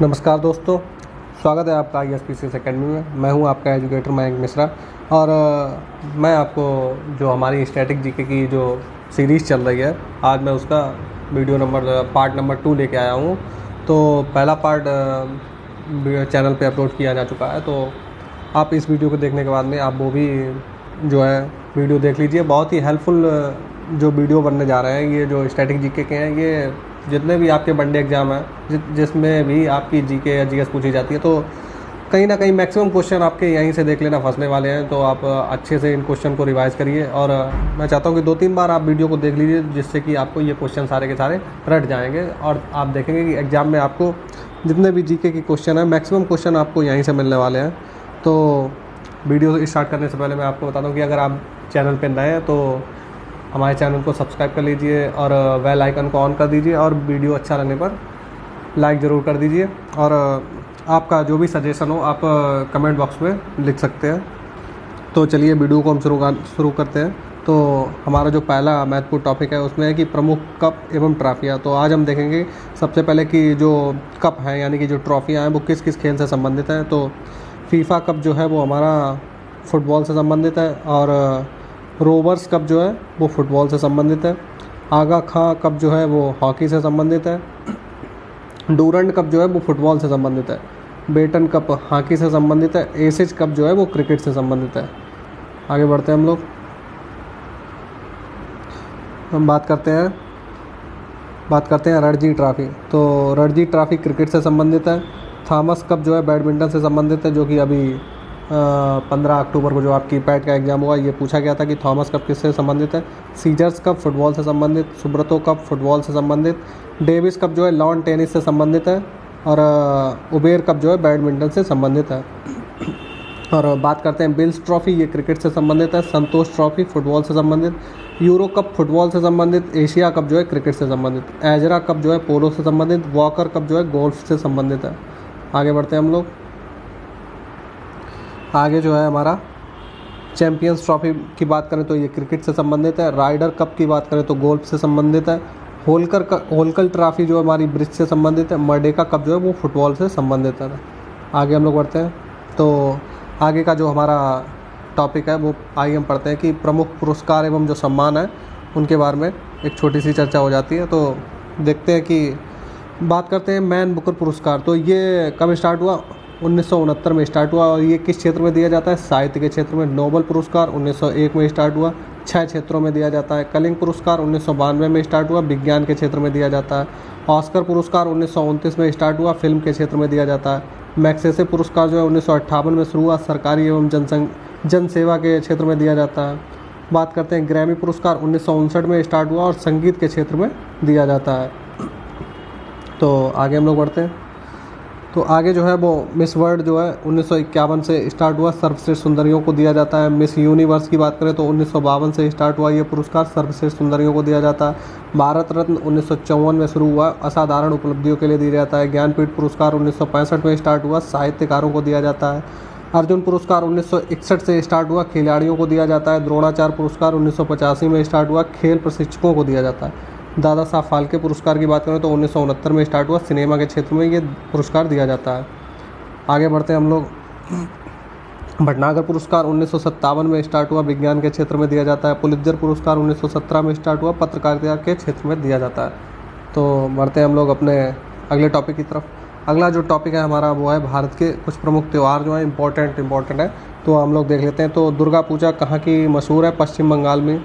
नमस्कार दोस्तों, स्वागत है आपका ISPCS अकेडमी में। मैं हूं आपका एजुकेटर मयंक मिश्रा और मैं आपको जो हमारी स्टैटिक जीके की जो सीरीज़ चल रही है, आज मैं उसका पार्ट नंबर 2 लेके आया हूं। तो पहला पार्ट चैनल पे अपलोड किया जा चुका है, तो आप इस वीडियो को देखने के बाद में आप वो भी जो है वीडियो देख लीजिए। बहुत ही हेल्पफुल जो वीडियो बनने जा रहे हैं, ये जो स्टैटिक जीके के हैं, ये जितने भी आपके वनडे एग्ज़ाम हैं जिसमें भी आपकी जीके या जीएस पूछी जाती है, तो कहीं ना कहीं मैक्सिमम क्वेश्चन आपके यहीं से देख लेना फंसने वाले हैं। तो आप अच्छे से इन क्वेश्चन को रिवाइज़ करिए और मैं चाहता हूँ कि 2-3 बार आप वीडियो को देख लीजिए, जिससे कि आपको ये क्वेश्चन सारे के सारे रट जाएंगे और आप देखेंगे कि एग्ज़ाम में आपको जितने भी जीके के क्वेश्चन हैं, मैक्सिमम क्वेश्चन आपको यहीं से मिलने वाले हैं। तो वीडियो स्टार्ट करने से पहले मैं आपको बता दूँ कि अगर आप चैनल पर नए हैं तो हमारे चैनल को सब्सक्राइब कर लीजिए और बेल आइकन को ऑन कर दीजिए और वीडियो अच्छा लगने पर लाइक ज़रूर कर दीजिए। और आपका जो भी सजेशन हो आप कमेंट बॉक्स में लिख सकते हैं। तो चलिए वीडियो को हम शुरू करते हैं। तो हमारा जो पहला महत्वपूर्ण टॉपिक है उसमें है कि प्रमुख कप एवं ट्रॉफियाँ। तो आज हम देखेंगे सबसे पहले कि जो कप हैं यानी कि जो ट्रॉफियाँ हैं वो किस किस खेल से संबंधित हैं। तो फीफा कप जो है वो हमारा फुटबॉल से संबंधित है और रोवर्स कप जो है वो फुटबॉल से संबंधित है। आगा खां कप जो है वो हॉकी से संबंधित है। डूरंड कप जो है वो फुटबॉल से संबंधित है। बेटन कप हॉकी से संबंधित है। एसिज कप जो है वो क्रिकेट से संबंधित है। आगे बढ़ते हैं हम बात करते हैं रणजी ट्रॉफी। तो रणजी ट्रॉफी क्रिकेट से संबंधित है। थॉमस कप जो है बैडमिंटन से संबंधित है, जो कि अभी 15 अक्टूबर को जो आपकी पैट का एग्ज़ाम हुआ, ये पूछा गया था कि थॉमस कप किससे संबंधित है। सीजर्स कप फुटबॉल से संबंधित। सुब्रतो कप फुटबॉल से संबंधित। डेविस कप जो है लॉन टेनिस से संबंधित है और उबेर कप जो है बैडमिंटन से संबंधित है। और बात करते हैं बिल्स ट्रॉफ़ी, ये क्रिकेट से संबंधित है। संतोष ट्रॉफ़ी फुटबॉल से संबंधित। यूरो कप फुटबॉल से संबंधित। एशिया कप जो है क्रिकेट से संबंधित। एजरा कप जो है पोलो से संबंधित। वॉकर कप जो है गोल्फ से संबंधित है। आगे बढ़ते हैं हम लोग। आगे जो है हमारा चैम्पियंस ट्रॉफी की बात करें तो ये क्रिकेट से संबंधित है। राइडर कप की बात करें तो गोल्फ से संबंधित है। होलकर ट्रॉफी जो हमारी ब्रिज से संबंधित है। मर्डेका कप जो है वो फुटबॉल से संबंधित है। आगे हम लोग बढ़ते हैं। तो आगे का जो हमारा टॉपिक है वो आगे हम पढ़ते हैं कि प्रमुख पुरस्कार एवं जो सम्मान है उनके बारे में एक छोटी सी चर्चा हो जाती है। तो देखते हैं कि बात करते हैं मैन बुकर पुरस्कार। तो ये कब स्टार्ट हुआ? 1969 में स्टार्ट हुआ और ये किस क्षेत्र में दिया जाता है? साहित्य के क्षेत्र में। नोबल पुरस्कार 1901 में स्टार्ट हुआ, 6 क्षेत्रों में दिया जाता है। कलिंग पुरस्कार 1992 में स्टार्ट हुआ, विज्ञान के क्षेत्र में दिया जाता है। ऑस्कर पुरस्कार 1929 में स्टार्ट हुआ, फिल्म के क्षेत्र में दिया जाता है। मैग्सेसे पुरस्कार जो है 1958 में शुरू हुआ, सरकारी एवं जन सेवा के क्षेत्र में दिया जाता है। बात करते हैं ग्रैमी पुरस्कार 1959 में स्टार्ट हुआ और संगीत के क्षेत्र में दिया जाता है। तो आगे हम लोग बढ़ते हैं। तो आगे जो है वो मिस वर्ल्ड जो है 1951 से स्टार्ट हुआ, सर्वश्रेष्ठ सुंदरियों को दिया जाता है। मिस यूनिवर्स की बात करें तो 1952 से स्टार्ट हुआ, ये पुरस्कार सर्वश्रेष्ठ सुंदरियों को दिया जाता है। भारत रत्न 1954 में शुरू हुआ, असाधारण उपलब्धियों के लिए दिया जाता है। ज्ञानपीठ पुरस्कार 1965 में स्टार्ट हुआ, साहित्यकारों को दिया जाता है। अर्जुन पुरस्कार 1961 से स्टार्ट हुआ, खिलाड़ियों को दिया जाता है। द्रोणाचार्य पुरस्कार 1985 में स्टार्ट हुआ, खेल प्रशिक्षकों को दिया जाता है। दादा साहब फाल्के पुरस्कार की बात करें तो 1969 में स्टार्ट हुआ, सिनेमा के क्षेत्र में ये पुरस्कार दिया जाता है। आगे बढ़ते हैं हम लोग। भटनागर पुरस्कार 1957 में स्टार्ट हुआ, विज्ञान के क्षेत्र में दिया जाता है। पुलित्जर पुरस्कार 1917 में स्टार्ट हुआ, पत्रकारिता के क्षेत्र में दिया जाता है। तो बढ़ते हैं हम लोग अपने अगले टॉपिक की तरफ। अगला जो टॉपिक है हमारा वो है भारत के कुछ प्रमुख त्यौहार जो हैं इम्पोर्टेंट है, तो हम लोग देख लेते हैं। तो दुर्गा पूजा कहाँ की मशहूर है? पश्चिम बंगाल में।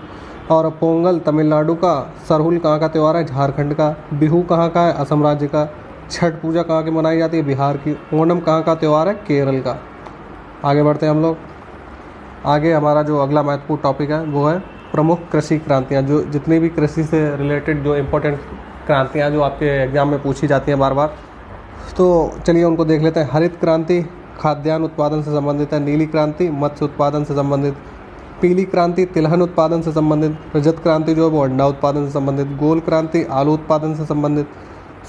और पोंगल तमिलनाडु का। सरहुल कहाँ का त्यौहार है? झारखंड का। बिहू कहाँ का है? असम राज्य का। छठ पूजा कहाँ की मनाई जाती है? बिहार की। ओणम कहाँ का त्यौहार है? केरल का। आगे बढ़ते हैं हम लोग। आगे हमारा जो अगला महत्वपूर्ण टॉपिक है वो है प्रमुख कृषि क्रांतियाँ। जो जितनी भी कृषि से रिलेटेड जो इम्पोर्टेंट क्रांतियाँ जो आपके एग्जाम में पूछी जाती हैं बार बार, तो चलिए उनको देख लेते हैं। हरित क्रांति खाद्यान्न उत्पादन से संबंधित है। नीली क्रांति मत्स्य उत्पादन से संबंधित। पीली क्रांति तिलहन उत्पादन से संबंधित। रजत क्रांति जो है वो अंडा उत्पादन से संबंधित। गोल क्रांति आलू उत्पादन से संबंधित।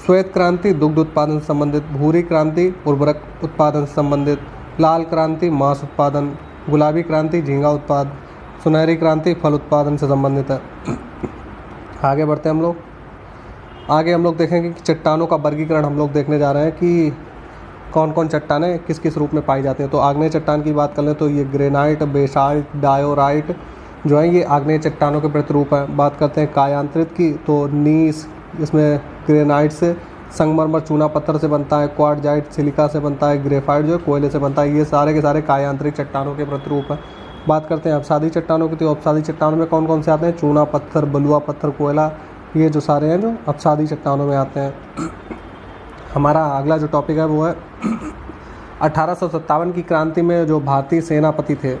श्वेत क्रांति दुग्ध उत्पादन से संबंधित। भूरी क्रांति उर्वरक उत्पादन से संबंधित। लाल क्रांति मांस उत्पादन। गुलाबी क्रांति झींगा उत्पादन। सुनहरी क्रांति फल उत्पादन से संबंधित है। आगे बढ़ते हैं हम लोग। आगे हम लोग देखेंगे कि चट्टानों का वर्गीकरण हम लोग देखने जा रहे हैं कि कौन कौन चट्टानें किस किस रूप में पाई जाती हैं। तो आग्नेय चट्टान की बात कर लें तो ये ग्रेनाइट, बेसाल्ट, डायोराइट जो है ये आग्नेय चट्टानों के प्रतिरूप है। बात करते हैं कायांतरित की तो नीस, इसमें ग्रेनाइट से, संगमरमर चूना पत्थर से बनता है, क्वार्टजाइट सिलिका से बनता है, ग्रेफाइट जो है कोयले से बनता है। ये सारे के सारे कायांतरिक चट्टानों के प्रतिरूप है। बात करते हैं अपसादी चट्टानों की, तो अपसादी चट्टानों में कौन कौन से आते हैं, चूना पत्थर, बलुआ पत्थर, कोयला, ये जो सारे हैं जो अपसादी चट्टानों में आते हैं। हमारा अगला जो टॉपिक है वो है 1857 की क्रांति में जो भारतीय सेनापति थे,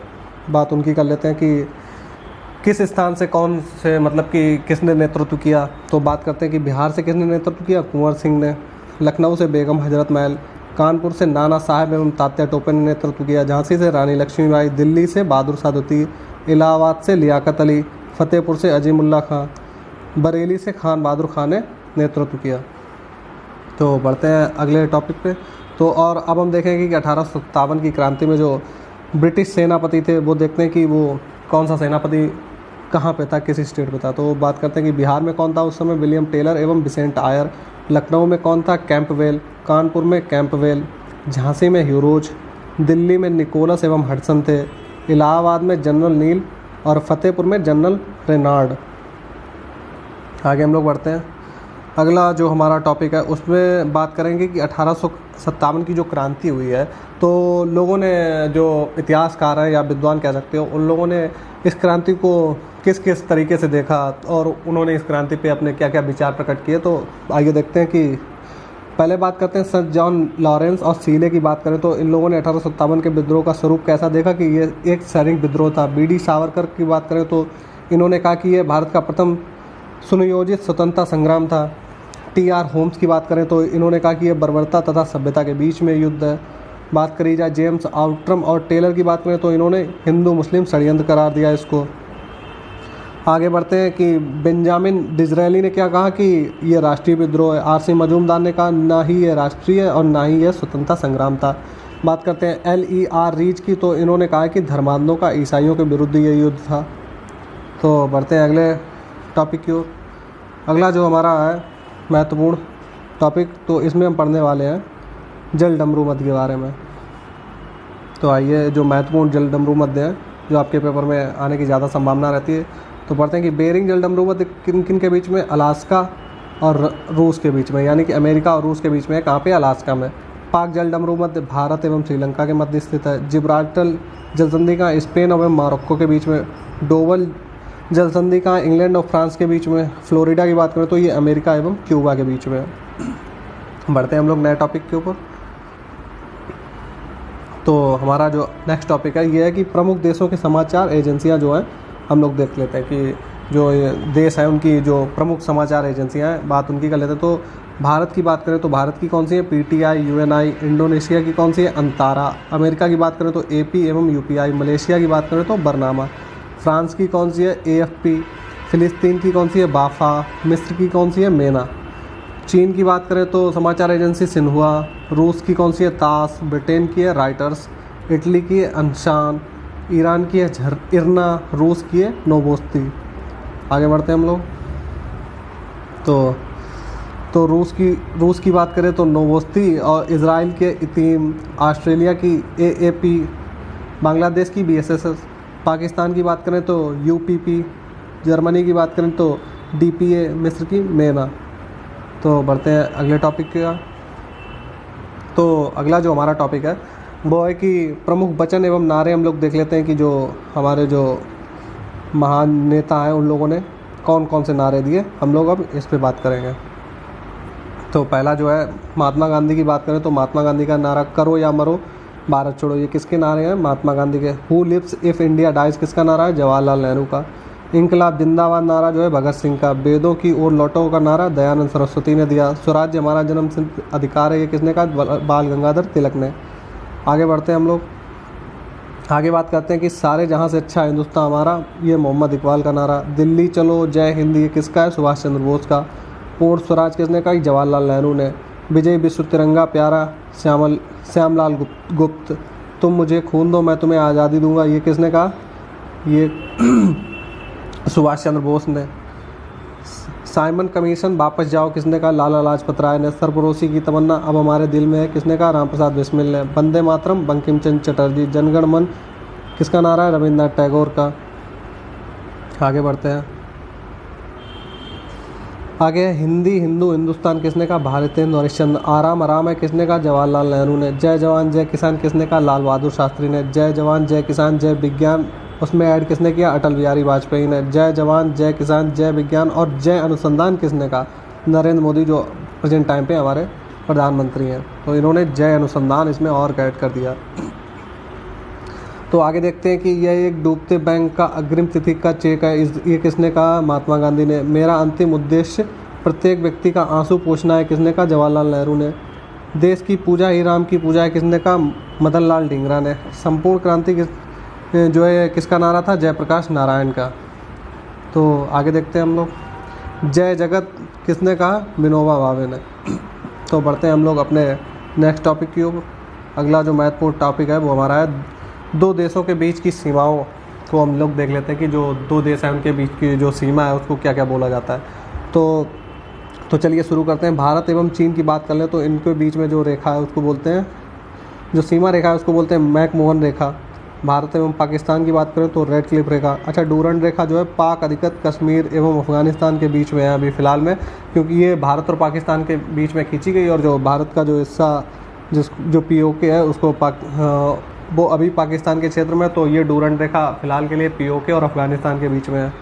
बात उनकी कर लेते हैं कि किस स्थान से कौन से मतलब कि किसने नेतृत्व किया। तो बात करते हैं कि बिहार से किसने नेतृत्व किया, कुंवर सिंह ने। लखनऊ से बेगम हजरत महल, कानपुर से नाना साहब एवं तात्या टोपे ने नेतृत्व किया। झांसी से रानी लक्ष्मीबाई, दिल्ली से बहादुर शाह द्वितीय, इलाहाबाद से लियाकत अली, फतेहपुर से अजीमुल्ला खां, बरेली से खान बहादुर खान ने नेतृत्व किया। तो बढ़ते हैं अगले टॉपिक पे। तो और अब हम देखेंगे कि 1857 की क्रांति में जो ब्रिटिश सेनापति थे वो देखते हैं कि वो कौन सा सेनापति कहाँ पे था, किस स्टेट पे था। तो बात करते हैं कि बिहार में कौन था उस समय, विलियम टेलर एवं बिसेंट आयर। लखनऊ में कौन था, कैंपवेल। कानपुर में कैंपवेल। झांसी में ह्यूरोज। दिल्ली में निकोलस एवं हडसन थे। इलाहाबाद में जनरल नील और फतेहपुर में जनरल रेनार्ड। आगे हम लोग बढ़ते हैं। अगला जो हमारा टॉपिक है उसमें बात करेंगे कि 1857 की जो क्रांति हुई है, तो लोगों ने जो इतिहासकार हैं या विद्वान कह सकते हो, उन लोगों ने इस क्रांति को किस किस तरीके से देखा और उन्होंने इस क्रांति पे अपने क्या क्या विचार प्रकट किए। तो आइए देखते हैं कि पहले बात करते हैं सर जॉन लॉरेंस और सीले की बात करें तो इन लोगों ने 1857 के विद्रोह का स्वरूप कैसा देखा कि ये एक सैनिक विद्रोह था। बी.डी. सावरकर की बात करें तो इन्होंने कहा कि ये भारत का प्रथम सुनियोजित स्वतंत्रता संग्राम था। टी.आर. होम्स की बात करें तो इन्होंने कहा कि यह बर्बरता तथा सभ्यता के बीच में युद्ध है। बात करी जाए जेम्स आउट्रम और टेलर की बात करें तो इन्होंने हिंदू मुस्लिम षड्यंत्र करार दिया इसको। आगे बढ़ते हैं कि बेंजामिन डिज़रायली ने क्या कहा कि ये राष्ट्रीय विद्रोह है। आर.सी. मजूमदार ने कहा ना ही ये राष्ट्रीय और ना ही ये स्वतंत्रता संग्राम था। बात करते हैं L.E.R. रीच की, तो इन्होंने कहा कि धर्मांधों का ईसाइयों के विरुद्ध ये युद्ध था। तो बढ़ते हैं अगले टॉपिक की ओर। अगला जो हमारा है महत्वपूर्ण टॉपिक, तो इसमें हम पढ़ने वाले हैं जल डमरू मध्य के बारे में। तो आइए जो महत्वपूर्ण जल डमरू मध्य है जो आपके पेपर में आने की ज़्यादा संभावना रहती है, तो पढ़ते हैं कि बेरिंग जल डमरू मध्य किन किन के बीच में, अलास्का और रूस के बीच में, यानी कि अमेरिका और रूस के बीच में है। कहाँ पे, अलास्का में। पाक जल डमरू मध्य भारत एवं श्रीलंका के मध्य स्थित है। जिब्राल्टर जल संधि का स्पेन और मोरक्को के बीच में। डोवल जल संधि का इंग्लैंड और फ्रांस के बीच में। फ्लोरिडा की बात करें तो ये अमेरिका एवं क्यूबा के बीच में है। बढ़ते हैं हम लोग नए टॉपिक के ऊपर। तो हमारा जो नेक्स्ट टॉपिक है ये है कि प्रमुख देशों के समाचार एजेंसियां जो हैं हम लोग देख लेते हैं कि जो देश है उनकी जो प्रमुख समाचार एजेंसियां हैं, बात उनकी कर लेते हैं। तो भारत की बात करें तो भारत की कौन सी है, PTI, UNI। इंडोनेशिया की कौन सी है, अंतारा। अमेरिका की बात करें तो AP एवं UPI। मलेशिया की बात करें तो बरनामा। फ्रांस की कौन सी है, AFP। फिलिस्तीन की कौन सी है, बाफा। मिस्र की कौन सी है, मेना। चीन की बात करें तो समाचार एजेंसी सिन्हुआ। रूस की कौन सी है, तास। ब्रिटेन की है राइटर्स। इटली की है अनशान। ईरान की है इरना। रूस की है नोवोस्ती। आगे बढ़ते हैं हम लोग। तो रूस की बात करें तो नोवोस्ती और इजराइल के इतीम। ऑस्ट्रेलिया की AAP। बांग्लादेश की BSS। पाकिस्तान की बात करें तो UPP। जर्मनी की बात करें तो DPA। मिस्र की मेना। तो बढ़ते हैं अगले टॉपिक का। तो अगला जो हमारा टॉपिक है वो है कि प्रमुख वचन एवं नारे हम लोग देख लेते हैं कि जो हमारे जो महान नेता हैं उन लोगों ने कौन कौन से नारे दिए, हम लोग अब इस पे बात करेंगे। तो पहला जो है महात्मा गांधी की बात करें तो महात्मा गांधी का नारा करो या मरो भारत छोड़ो, ये किसके नारे हैं, महात्मा गांधी के। Who lives if India dies किसका नारा है, जवाहरलाल नेहरू का। इनकलाब जिंदाबाद नारा जो है भगत सिंह का। वेदों की ओर लौटो का नारा दयानंद सरस्वती ने दिया। स्वराज्य हमारा जन्मसिद्ध अधिकार है, ये किसने कहा, बाल गंगाधर तिलक ने। आगे बढ़ते हैं हम लोग। आगे बात करते हैं कि सारे जहां से अच्छा हिंदुस्तान हमारा, ये मोहम्मद इकबाल का नारा। दिल्ली चलो जय हिंद, ये किसका है, सुभाष चंद्र बोस का। पूर्ण स्वराज किसने कहा, जवाहरलाल नेहरू ने। विजय विश्व तिरंगा प्यारा, श्यामलाल गुप्त। तुम मुझे खून दो मैं तुम्हें आज़ादी दूंगा, ये किसने कहा, ये सुभाष चंद्र बोस ने। साइमन कमीशन वापस जाओ किसने कहा? लाला लाजपत राय ने। सरफरोशी की तमन्ना अब हमारे दिल में है किसने कहा? राम प्रसाद बिस्मिल ने। वंदे मातरम बंकिम चंद्र चटर्जी। जनगण मन किसका नारा है? रविंद्रनाथ टैगोर का। आगे बढ़ते हैं। आगे हिंदी हिंदू हिंदुस्तान किसने कहा? भारतेंद्र हरिश्चंद्र। आराम आराम है किसने कहा? जवाहरलाल नेहरू ने। जय जवान जय किसान किसने कहा? लाल बहादुर शास्त्री ने। जय जवान जय किसान जय विज्ञान उसमें ऐड किसने किया? अटल बिहारी वाजपेयी ने। जय जवान जय किसान जय विज्ञान और जय अनुसंधान किसने कहा? नरेंद्र मोदी, जो प्रेजेंट टाइम पे हमारे प्रधानमंत्री हैं, तो इन्होंने जय अनुसंधान इसमें और ऐड कर दिया। तो आगे देखते हैं कि यह एक डूबते बैंक का अग्रिम तिथि का चेक है। ये किसने कहा? महात्मा गांधी ने। मेरा अंतिम उद्देश्य प्रत्येक व्यक्ति का आंसू पोंछना है किसने कहा? जवाहरलाल नेहरू ने। देश की पूजा ही राम की पूजा है किसने कहा? मदन लाल ढींगरा ने। संपूर्ण क्रांति जो है किसका नारा था? जयप्रकाश नारायण का। तो आगे देखते हैं हम लोग। जय जगत किसने कहा? विनोबा भावे ने। तो बढ़ते हैं हम लोग अपने नेक्स्ट टॉपिक की ओर। अगला जो महत्वपूर्ण टॉपिक है वो हमारा है दो देशों के बीच की सीमाओं को हम लोग देख लेते हैं कि जो दो देश हैं उनके बीच की जो सीमा है उसको क्या क्या बोला जाता है। तो चलिए शुरू करते हैं। भारत एवं चीन की बात कर लें तो इनके बीच में जो रेखा है उसको बोलते हैं, जो सीमा रेखा है उसको बोलते हैं मैकमोहन रेखा। भारत एवं पाकिस्तान की बात करें तो रेड क्लिफ रेखा। अच्छा, डूरंड रेखा जो है पाक अधिकृत कश्मीर एवं अफगानिस्तान के बीच में है अभी फ़िलहाल में, क्योंकि ये भारत और पाकिस्तान के बीच में खींची गई और जो भारत का जो हिस्सा जो POK है उसको वो अभी पाकिस्तान के क्षेत्र में, तो ये डूरंड रेखा फ़िलहाल के लिए POK और अफगानिस्तान के बीच में है।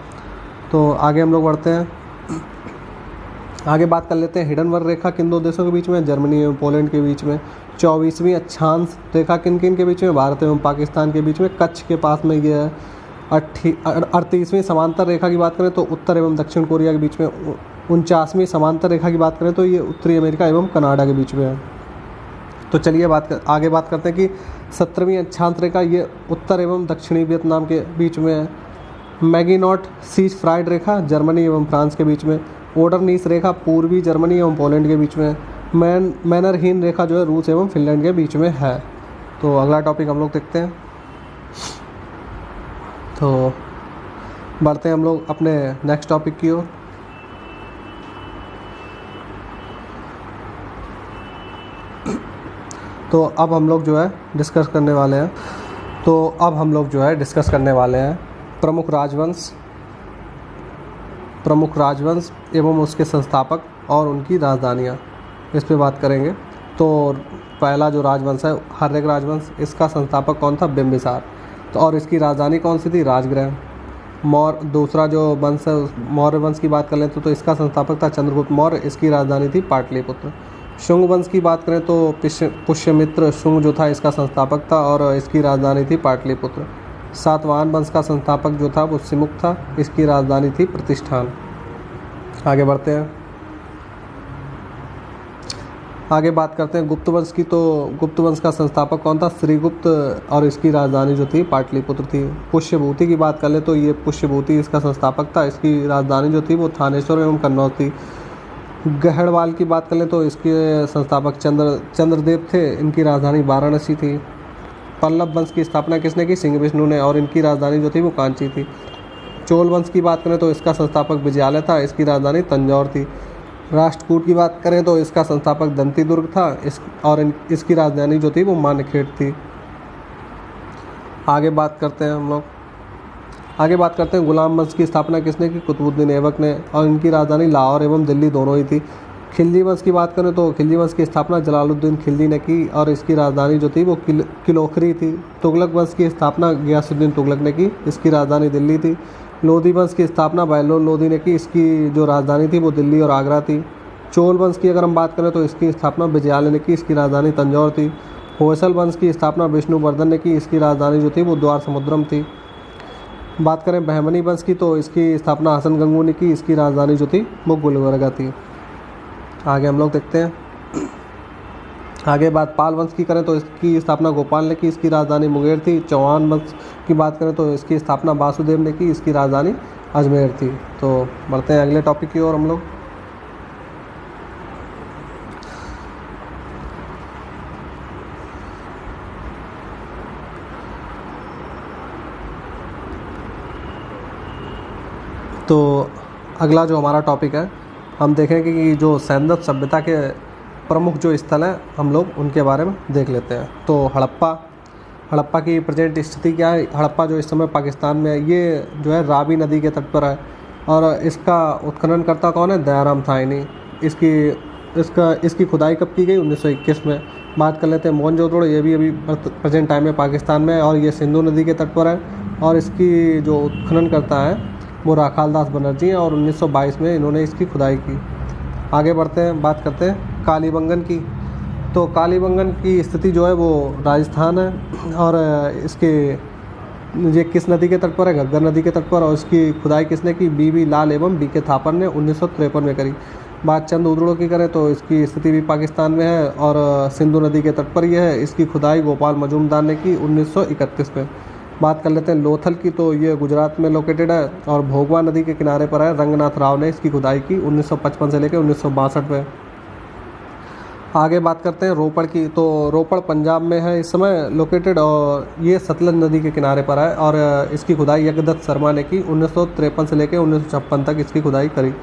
तो आगे हम लोग बढ़ते हैं। आगे बात कर लेते हैं हिडनबर्ग रेखा किन दो देशों के बीच में? जर्मनी एवं पोलैंड के बीच में। 24वीं अक्षांश रेखा किन किन के बीच में? भारत एवं पाकिस्तान के बीच में, कच्छ के पास में ये है। 38वीं समांतर रेखा की बात करें तो उत्तर एवं दक्षिण कोरिया के बीच में। 49वीं समांतर रेखा की बात करें तो ये उत्तरी अमेरिका एवं कनाडा के बीच में है। तो चलिए आगे बात करते हैं कि 17वीं अक्षांश रेखा ये उत्तर एवं दक्षिणी वियतनाम के बीच में है। मैगिनॉट सीज फ्राइड रेखा जर्मनी एवं फ्रांस के बीच में। ओडरनीस रेखा पूर्वी जर्मनी एवं पोलैंड के बीच में। मैनरहीन रेखा जो है रूस एवं फिनलैंड के बीच में है। तो अगला टॉपिक हम लोग देखते हैं। तो बढ़ते हैं हम लोग अपने नेक्स्ट टॉपिक की ओर। तो अब हम लोग जो है डिस्कस करने वाले हैं प्रमुख राजवंश एवं उसके संस्थापक और उनकी राजधानियाँ, इस पे बात करेंगे। तो पहला जो राजवंश है हर्यक राजवंश, इसका संस्थापक कौन था? बिंबिसार। तो और इसकी राजधानी कौन सी थी? राजगृह। दूसरा जो वंश है मौर्य वंश की बात कर लें तो इसका संस्थापक था चंद्रगुप्त मौर्य, इसकी राजधानी थी पाटलिपुत्र। शुंग वंश की बात करें तो पुष्यमित्र शुंग जो था इसका संस्थापक था और इसकी राजधानी थी पाटलिपुत्र। सातवाहन वंश का संस्थापक जो था वो सिमुक था, इसकी राजधानी थी प्रतिष्ठान। आगे बढ़ते हैं। आगे बात करते हैं गुप्त वंश की। तो गुप्त वंश का संस्थापक कौन था? श्रीगुप्त और इसकी राजधानी जो थी पाटलिपुत्र थी। पुष्यभूति की बात कर ले तो ये पुष्यभूति इसका संस्थापक था, इसकी राजधानी जो थी वो थानेश्वर एवं कन्नौज थी। गहड़वाल की बात कर ले तो इसके संस्थापक चंद्रदेव थे, इनकी राजधानी वाराणसी थी। पल्लव वंश की स्थापना किसने की? सिंह विष्णु ने और इनकी राजधानी जो थी वो कांची थी। चोल वंश की बात करें तो इसका संस्थापक विजयालय था, इसकी राजधानी तंजौर थी। राष्ट्रकूट की बात करें तो इसका संस्थापक दंतीदुर्ग था, इसकी राजधानी जो थी वो मानेखेड़ थी। आगे बात करते हैं गुलाम वंश की स्थापना किसने की? कुतुबुद्दीन ऐबक ने और इनकी राजधानी लाहौर एवं दिल्ली दोनों ही थी। खिलजी वंश की बात करें तो खिलजी वंश की स्थापना जलालुद्दीन खिलजी ने की और इसकी राजधानी जो थी वो किलोखरी थी। तुगलक वंश की स्थापना गियासुद्दीन तुगलक ने की, इसकी राजधानी दिल्ली थी। लोधी वंश की स्थापना बहलोल लोधी ने की, इसकी जो राजधानी थी वो दिल्ली और आगरा थी। चोल वंश की अगर हम बात करें तो इसकी स्थापना विजयालय ने की, इसकी राजधानी तंजौर थी। होयसल वंश की स्थापना विष्णुवर्धन ने की, इसकी राजधानी जो थी वो द्वार समुद्रम थी। बात करें बहमनी वंश की तो इसकी स्थापना हसन गंगू ने की, इसकी राजधानी जो थी वो गुलबर्गा थी। आगे हम लोग देखते हैं। आगे बात पाल वंश की करें तो इसकी स्थापना गोपाल ने की, इसकी राजधानी मुंगेर थी। चौहान वंश की बात करें तो इसकी स्थापना वासुदेव ने की, इसकी राजधानी अजमेर थी। तो बढ़ते हैं अगले टॉपिक की ओर हम लोग। तो अगला जो हमारा टॉपिक है हम देखेंगे कि जो सैंदव सभ्यता के प्रमुख जो स्थल हैं हम लोग उनके बारे में देख लेते हैं। तो हड़प्पा की प्रेजेंट स्थिति क्या है। हड़प्पा जो इस समय पाकिस्तान में है, ये जो है रावी नदी के तट पर है और इसका उत्खननकर्ता कौन है, दयाराम साहनी। इसकी खुदाई कब की गई, 1921 में। बात कर लेते हैं मोहनजोदड़ो, ये भी अभी प्रेजेंट टाइम में पाकिस्तान में है और ये सिंधु नदी के तट पर है और इसकी जो उत्खनन करता है वो राखाल दास बनर्जी हैं और 1922 में इन्होंने इसकी खुदाई की। आगे बढ़ते हैं, बात करते हैं कालीबंगन की। तो कालीबंगन की स्थिति जो है वो राजस्थान है और ये किस नदी के तट पर है, घग्गर नदी के तट पर, और इसकी खुदाई किसने की, बी लाल एवं BK थापर ने 1953 में करी। बात चंद उदड़ो की करें तो इसकी स्थिति भी पाकिस्तान में है और सिंधु नदी के तट पर ही है। इसकी खुदाई गोपाल मजूमदार ने की 1931 में। बात कर लेते हैं लोथल की। तो ये गुजरात में लोकेटेड है और भोगवा नदी के किनारे पर है। रंगनाथ राव ने इसकी खुदाई की 1955 से लेकर 1962 में। आगे बात करते हैं रोपड़ की। तो रोपड़ पंजाब में है इस समय लोकेटेड और ये सतलज नदी के किनारे पर है और इसकी खुदाई यज्ञदत्त शर्मा ने की 1953 से लेकर 1956 तक इसकी खुदाई करी।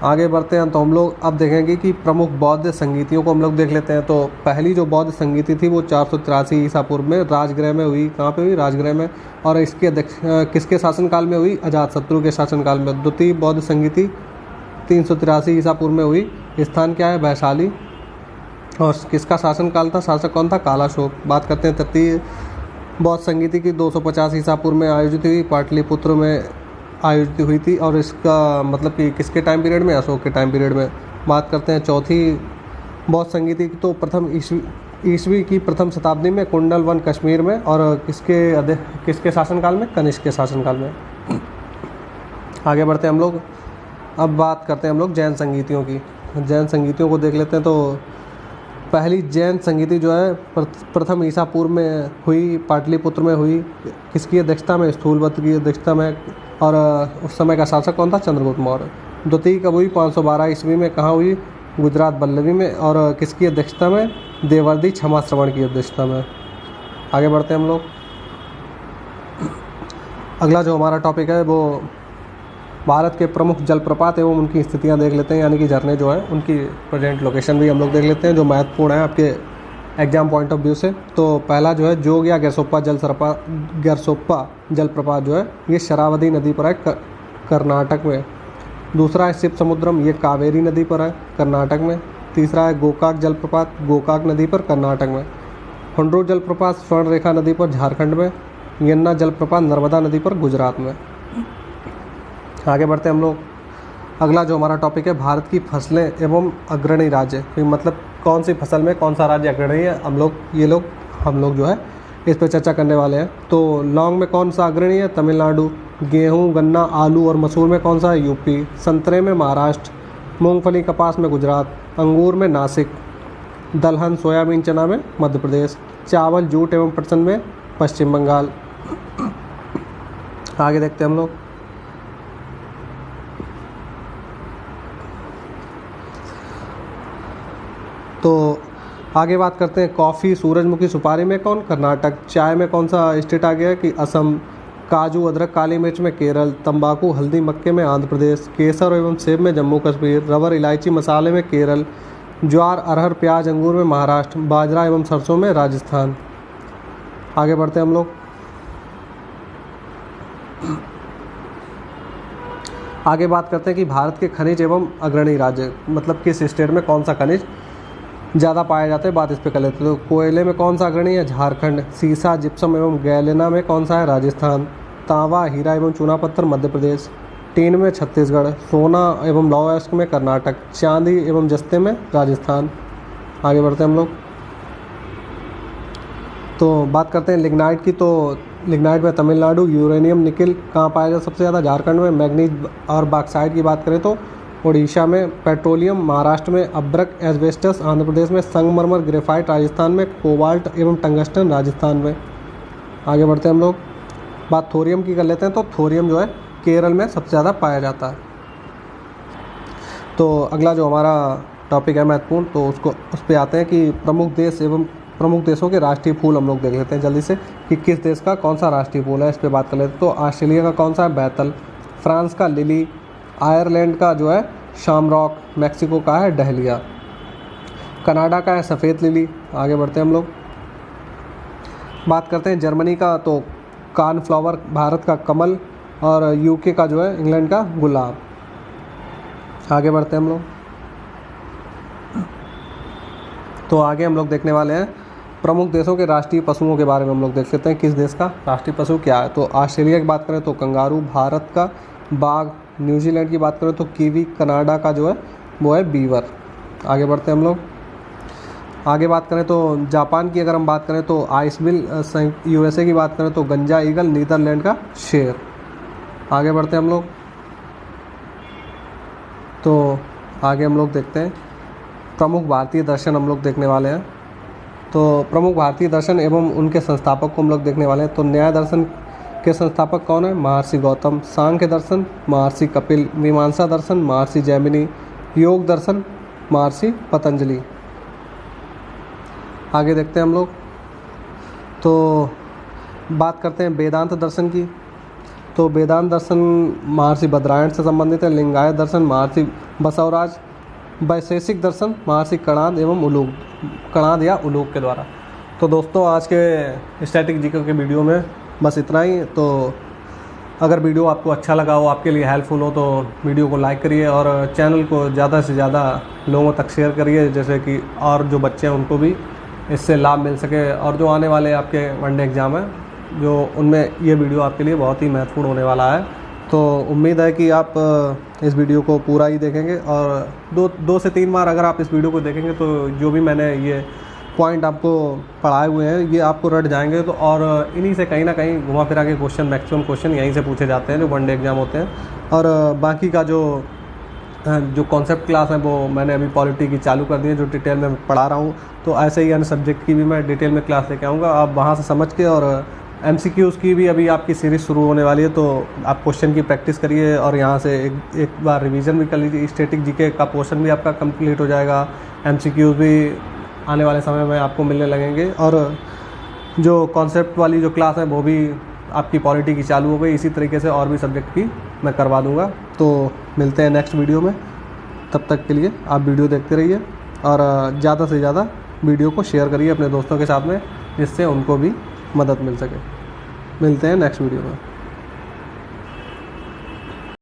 आगे बढ़ते हैं तो हम लोग अब देखेंगे कि प्रमुख बौद्ध संगीतियों को हम लोग देख लेते हैं। तो पहली जो बौद्ध संगीति थी वो 483 ईसा पूर्व में राजगृह में हुई। कहाँ पे हुई, राजगृह में। और इसके किसके शासनकाल में हुई, अजातशत्रु के शासनकाल में। द्वितीय बौद्ध संगीति 383 ईसा पूर्व में हुई। स्थान क्या है, वैशाली। और किसका शासनकाल था, शासक कौन था, कालाशोक। बात करते हैं तृतीय बौद्ध संगीति की 250 ईसा पूर्व में आयोजित हुई, पाटलिपुत्र में आयोजित हुई थी और इसका मतलब कि किसके टाइम पीरियड में, अशोक के टाइम पीरियड में। बात करते हैं चौथी बौद्ध संगीति की। तो प्रथम ईस्वी की प्रथम शताब्दी में कुंडल वन कश्मीर में और किसके शासनकाल में, कनिष्क के शासनकाल में। आगे बढ़ते हैं हम लोग, अब बात करते हैं हम लोग जैन संगीतियों की। जैन संगीतियों को देख लेते हैं। तो पहली जैन संगीति जो है प्रथम ईसा पूर्व में हुई, पाटलिपुत्र में हुई। किसकी अध्यक्षता में, स्थूलवत की अध्यक्षता में। और उस समय का शासक कौन था, चंद्रगुप्त मौर्य। द्वितीय कब हुई, 512 ईस्वी में। कहाँ हुई, गुजरात बल्लभी में। और किसकी अध्यक्षता में, देवर्षि क्षमा श्रवण की अध्यक्षता में। आगे बढ़ते हैं हम लोग, अगला जो हमारा टॉपिक है वो भारत के प्रमुख जलप्रपात एवं उनकी स्थितियां देख लेते हैं, यानी कि झरने जो है उनकी प्रेजेंट लोकेशन भी हम लोग देख लेते हैं जो महत्वपूर्ण है आपके एग्जाम पॉइंट ऑफ व्यू से। तो पहला जो है जोग या गैरसोप्पा जलप्रपात जो है ये शरावती नदी पर है, कर्नाटक में। दूसरा है शिव समुद्रम, ये कावेरी नदी पर है, कर्नाटक में। तीसरा है गोकाक जलप्रपात, गोकाक नदी पर, कर्नाटक में। हुंड्रू जलप्रपात स्वर्ण रेखा नदी पर, झारखंड में। यन्ना जलप्रपात नर्मदा नदी पर, गुजरात में। आगे बढ़ते हैं हम लोग, अगला जो हमारा टॉपिक है भारत की फसलें एवं अग्रणी राज्य। मतलब कौन सी फसल में कौन सा राज्य अग्रणी है, हम लोग जो है इस पर चर्चा करने वाले हैं। तो लौंग में कौन सा अग्रणी है, तमिलनाडु। गेहूं, गन्ना, आलू और मसूर में कौन सा है, यूपी। संतरे में महाराष्ट्र। मूंगफली कपास में गुजरात। अंगूर में नासिक। दलहन सोयाबीन चना में मध्य प्रदेश। चावल जूट एवं पटसन में पश्चिम बंगाल। आगे देखते हैं हम लोग, तो आगे बात करते हैं कॉफ़ी, सूरजमुखी, सुपारी में कौन, कर्नाटक। चाय में कौन सा स्टेट आ गया है कि असम। काजू, अदरक, काली मिर्च में केरल। तंबाकू, हल्दी, मक्के में आंध्र प्रदेश। केसर एवं सेब में जम्मू कश्मीर। रबर, इलायची, मसाले में केरल। ज्वार, अरहर, प्याज, अंगूर में महाराष्ट्र। बाजरा एवं सरसों में राजस्थान। आगे बढ़ते हैं हम लोग, आगे बात करते हैं कि भारत के खनिज एवं अग्रणी राज्य, मतलब किस स्टेट में कौन सा खनिज ज़्यादा पाया जाता है, बात इस पे कर लेते हैं। तो कोयले में कौन सा अग्रणी है, झारखंड। सीसा, जिप्सम एवं गैलेना में कौन सा है, राजस्थान। तांबा, हीरा एवं चूना पत्थर मध्य प्रदेश। टीन में छत्तीसगढ़। सोना एवं लौह अयस्क में कर्नाटक। चांदी एवं जस्ते में राजस्थान। आगे बढ़ते हैं हम लोग, तो बात करते हैं लिग्नाइट की। तो लिग्नाइट में तमिलनाडु। यूरेनियम, निकिल कहाँ पाया जाता है सबसे ज़्यादा, झारखंड में। मैग्नीज और बॉक्साइट की बात करें तो उड़ीसा में। पेट्रोलियम महाराष्ट्र में। अब्रक, एस्बेस्टस आंध्र प्रदेश में। संगमरमर, ग्रेफाइट राजस्थान में। कोबाल्ट एवं टंगस्टन राजस्थान में। आगे बढ़ते हैं हम लोग, बात थोरियम की कर लेते हैं। तो थोरियम जो है केरल में सबसे ज़्यादा पाया जाता है। तो अगला जो हमारा टॉपिक है महत्वपूर्ण, तो उस पर आते हैं कि प्रमुख देशों के राष्ट्रीय फूल हम लोग देख लेते हैं जल्दी से कि किस देश का कौन सा राष्ट्रीय फूल है, इस पर बात कर लेते हैं। तो ऑस्ट्रेलिया का कौन सा है, बैतल। फ्रांस का लिली। आयरलैंड का जो है शामरॉक। मैक्सिको का है डहलिया। कनाडा का है सफ़ेद लिली। आगे बढ़ते हैं हम लोग, बात करते हैं जर्मनी का, तो कॉर्नफ्लावर, भारत का कमल, और यूके का जो है, इंग्लैंड का गुलाब। आगे बढ़ते हैं हम लोग, तो आगे हम लोग देखने वाले हैं प्रमुख देशों के राष्ट्रीय पशुओं के बारे में। हम लोग देख लेते हैं किस देश का राष्ट्रीय पशु क्या है। तो ऑस्ट्रेलिया की बात करें तो कंगारू, भारत का बाघ, न्यूजीलैंड की बात करें तो कीवी, कनाडा का जो है वो है बीवर। आगे बढ़ते हैं हम लोग, आगे बात करें तो जापान की अगर हम बात करें तो आइसबिल, यूएसए की बात करें तो गंजा ईगल, नीदरलैंड का शेर। आगे बढ़ते हैं हम लोग, तो आगे हम लोग देखते हैं प्रमुख भारतीय दर्शन हम लोग देखने वाले हैं। तो प्रमुख भारतीय दर्शन एवं उनके संस्थापक को हम लोग देखने वाले हैं। तो न्याय दर्शन के संस्थापक कौन है? महर्षि गौतम। सांख्य दर्शन महर्षि कपिल। मीमांसा दर्शन महर्षि जैमिनी। योग दर्शन महर्षि पतंजलि। आगे देखते हैं हम लोग, तो बात करते हैं वेदांत दर्शन की। तो वेदांत दर्शन महर्षि बद्रायण से संबंधित है। लिंगायत दर्शन महर्षि बसवराज। वैशेषिक दर्शन महर्षि कणाद एवं उलूक, कणाद या उलूक के द्वारा। तो दोस्तों आज के स्टैटिक जीके के वीडियो में बस इतना ही। तो अगर वीडियो आपको अच्छा लगा हो, आपके लिए हेल्पफुल हो, तो वीडियो को लाइक करिए और चैनल को ज़्यादा से ज़्यादा लोगों तक शेयर करिए, जैसे कि और जो बच्चे हैं उनको भी इससे लाभ मिल सके। और जो आने वाले आपके वनडे एग्ज़ाम हैं, जो उनमें ये वीडियो आपके लिए बहुत ही महत्वपूर्ण होने वाला है। तो उम्मीद है कि आप इस वीडियो को पूरा ही देखेंगे और दो से तीन बार अगर आप इस वीडियो को देखेंगे तो जो भी मैंने ये पॉइंट आपको पढ़ाए हुए हैं ये आपको रट जाएंगे। तो और इन्हीं से कहीं ना कहीं घुमा फिरा के क्वेश्चन, मैक्सिमम क्वेश्चन यहीं से पूछे जाते हैं जो वनडे एग्ज़ाम होते हैं। और बाकी का जो कॉन्सेप्ट क्लास है वो मैंने अभी पॉलिटी की चालू कर दी है, जो डिटेल में पढ़ा रहा हूँ। तो ऐसे ही अन्य सब्जेक्ट की भी मैं डिटेल में क्लास लेके आऊँगा, आप वहाँ से समझ के। और MCQs की भी अभी आपकी सीरीज़ शुरू होने वाली है, तो आप क्वेश्चन की प्रैक्टिस करिए और यहाँ से एक बार रिवीजन भी कर लीजिए। स्टैटिक जीके का पोर्शन भी आपका कंप्लीट हो जाएगा। MCQs भी आने वाले समय में आपको मिलने लगेंगे। और जो कॉन्सेप्ट वाली जो क्लास है वो भी आपकी पॉलिटी की चालू हो गई। इसी तरीके से और भी सब्जेक्ट की मैं करवा दूँगा। तो मिलते हैं नेक्स्ट वीडियो में, तब तक के लिए आप वीडियो देखते रहिए और ज़्यादा से ज़्यादा वीडियो को शेयर करिए अपने दोस्तों के साथ में, जिससे उनको भी मदद मिल सके। मिलते हैं नेक्स्ट वीडियो में।